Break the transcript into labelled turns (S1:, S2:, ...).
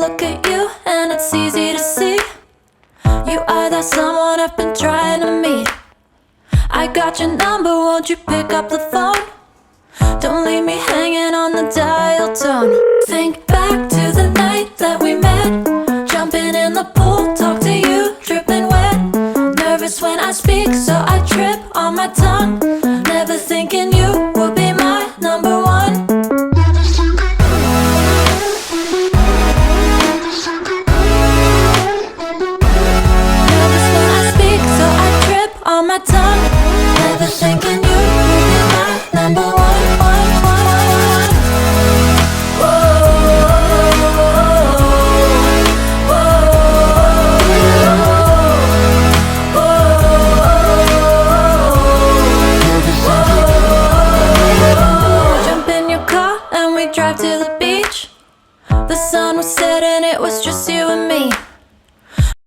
S1: look at you and it's easy to see. You are that someone I've been trying to meet. I got your number, won't you pick up the phone? Don't leave me hanging on the dial tone. Think back to the night that we met. Jumping in the pool, talk to you, dripping wet. Nervous when I speak, so I trip on my tongue. Never thinking you would be my number one. Nervous when I speak, so I trip on my tongue. Never thinking you would be my number one. Drive to the beach. The sun was setting, it was just you and me.